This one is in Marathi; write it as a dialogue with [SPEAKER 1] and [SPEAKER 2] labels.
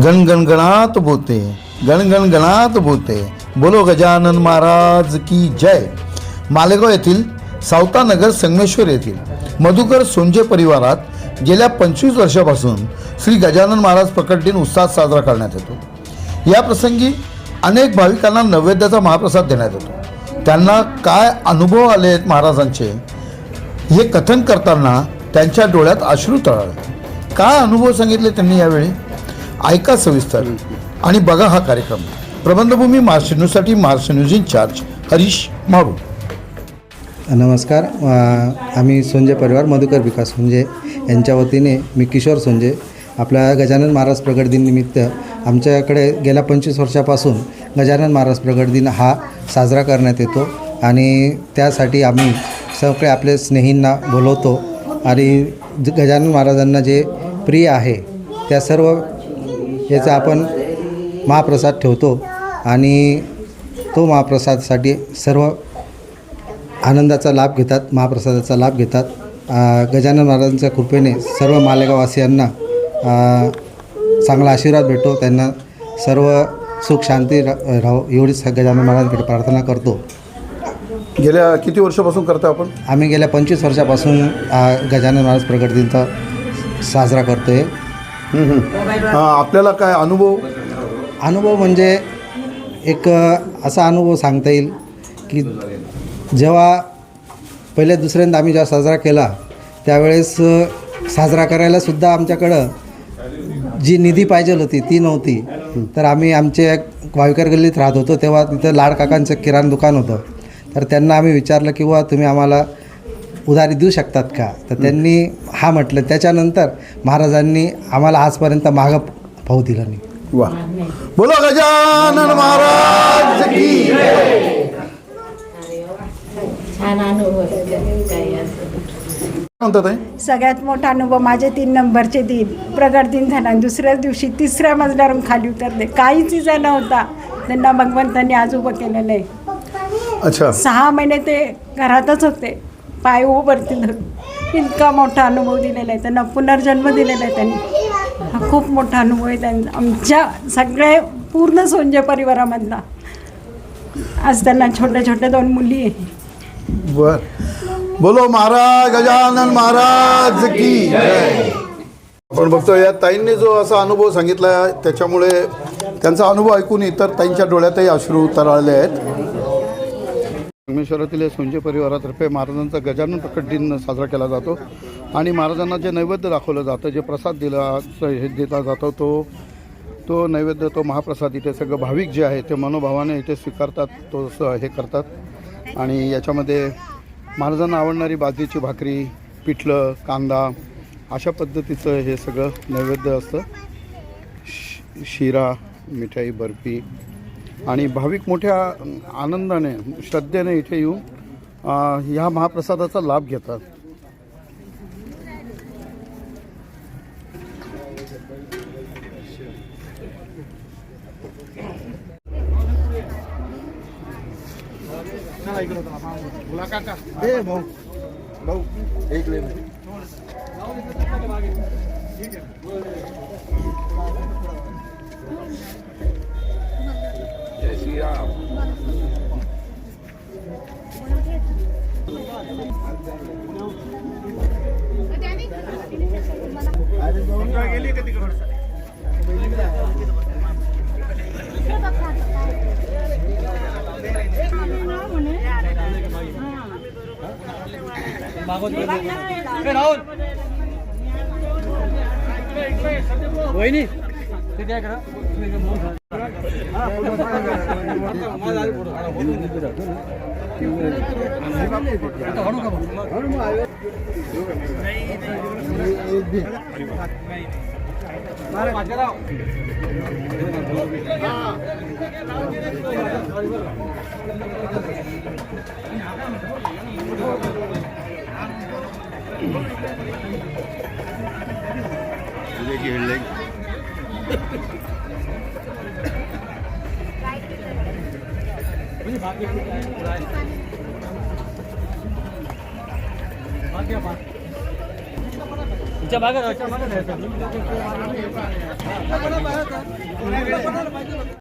[SPEAKER 1] गणगणगणात बोलते, गणगणगणात बोलते. बोलो गजानन महाराज की जय. मालेगाव येथील सावतानगर संगमेश्वर येथील मधुकर सोंजे परिवारात गेल्या 25 वर्षापासून श्री गजानन महाराज प्रकट दिन उत्साहात साजरा करण्यात येतो. या प्रसंगी अनेक भाविकांना नैवेद्याचा महाप्रसाद देण्यात येतो. त्यांना काय अनुभव आले आहेत महाराजांचे हे कथन करताना त्यांच्या डोळ्यात अश्रू तळाले. काय अनुभव सांगितले त्यांनी यावेळी ऐका सविस्तर आणि बघा हा कार्यक्रम. प्रबंधभूमी महाराष्ट्र न्यूजसाठी महाराष्ट्र न्यूज इन्चार्ज हरीश मारू.
[SPEAKER 2] नमस्कार. आम्ही सोंजे परिवार मधुकर विकास सोंजे यांच्या वतीने मी किशोर सोंजे आपल्या गजानन महाराज प्रगट दिन निमित्त आमच्याकडे गेल्या 25 वर्षापासून गजानन महाराज प्रगट दिन हा साजरा करण्यात येतो आणि त्यासाठी आम्ही सगळे आपले स्नेहींना बोलवतो आणि गजानन महाराजांना जे प्रिय आहे त्या सर्व याचा आपण महाप्रसाद ठेवतो आणि तो महाप्रसादासाठी सर्व आनंदाचा लाभ घेतात, महाप्रसादाचा लाभ घेतात. गजानन महाराजांच्या कृपेने सर्व मालेगाववासियांना चांगला आशीर्वाद भेटो, त्यांना सर्व सुख शांती राहो एवढीच गजानन महाराजांकडे प्रार्थना करतो.
[SPEAKER 1] गेल्या किती वर्षापासून करता आपण?
[SPEAKER 2] आम्ही गेल्या 25 वर्षापासून गजानन महाराज प्रगट दिनचा साजरा करतो आहे.
[SPEAKER 1] आपल्याला काय
[SPEAKER 2] अनुभव म्हणजे एक असा अनुभव सांगता येईल की जेव्हा पहिले दुसऱ्यांदा आम्ही जेव्हा साजरा केला त्यावेळेस साजरा करायलासुद्धा आमच्याकडं जी निधी पाहिजे होती ती नव्हती. तर आम्ही आमच्या वायकर गल्लीत राहत होतो तेव्हा तिथं लाडकाकांचं किराणा दुकान होतं. तर त्यांना आम्ही विचारलं की बुवा तुम्ही आम्हाला उधारी देऊ शकतात का? तर त्यांनी हा म्हटलं. त्याच्यानंतर महाराजांनी आम्हाला आजपर्यंत मागं पाहू दिलं नाही.
[SPEAKER 1] वा, बोलो गजानन महाराज की जय. म्हणतात आहे
[SPEAKER 3] सगळ्यात मोठा अनुभव माझे 3 नंबरचे दिन प्रगट दिन झाला. दुसऱ्याच दिवशी 3ऱ्या मजल्यावरून खाली उतरले. काहीच इजा नव्हता. त्यांना भगवंतांनी आज उभं केलेलं आहे.
[SPEAKER 1] अच्छा,
[SPEAKER 3] 6 महिने ते घरातच होते, पाय उभरती धरून. इतका मोठा अनुभव दिलेला आहे त्यांना, पुनर्जन्म दिलेला आहे त्यांनी. हा खूप मोठा अनुभव आहे त्यांना आमच्या सगळ्या पूर्ण सोंजे परिवारामधला. आज त्यांना छोट्या छोट्या 2 मुली आहे.
[SPEAKER 1] बर, बोलो महाराज गजानन महाराज की जय. आपण बघतो या ताईंनी जो असा अनुभव सांगितला त्याच्यामुळे त्यांचा अनुभव ऐकून इतर ताईंच्या डोळ्यातही अश्रू तरळले आहेत. संगमेश्वरातील सोंजे परिवारातर्फे महाराजांचा गजानन प्रकट दिन साजरा केला जातो आणि महाराजांना जे नैवेद्य दाखवलं जातं, जे प्रसाद दिला जातो तो नैवेद्य, तो महाप्रसाद इथे सगळं भाविक जे आहे ते मनोभावाने इथे स्वीकारतात, तो हे करतात. आणि याच्यामध्ये महाराजांना आवडणारी बाजरीची भाकरी, पिठलं, कांदा अशा पद्धतीचं हे सगळं नैवेद्य असतं. शिरा, मिठाई, बर्फी आणि भाविक मोठ्या आनंदाने, श्रद्धेने इथे येऊन ह्या महाप्रसादाचा लाभ घेतात.
[SPEAKER 4] वरच्या भागात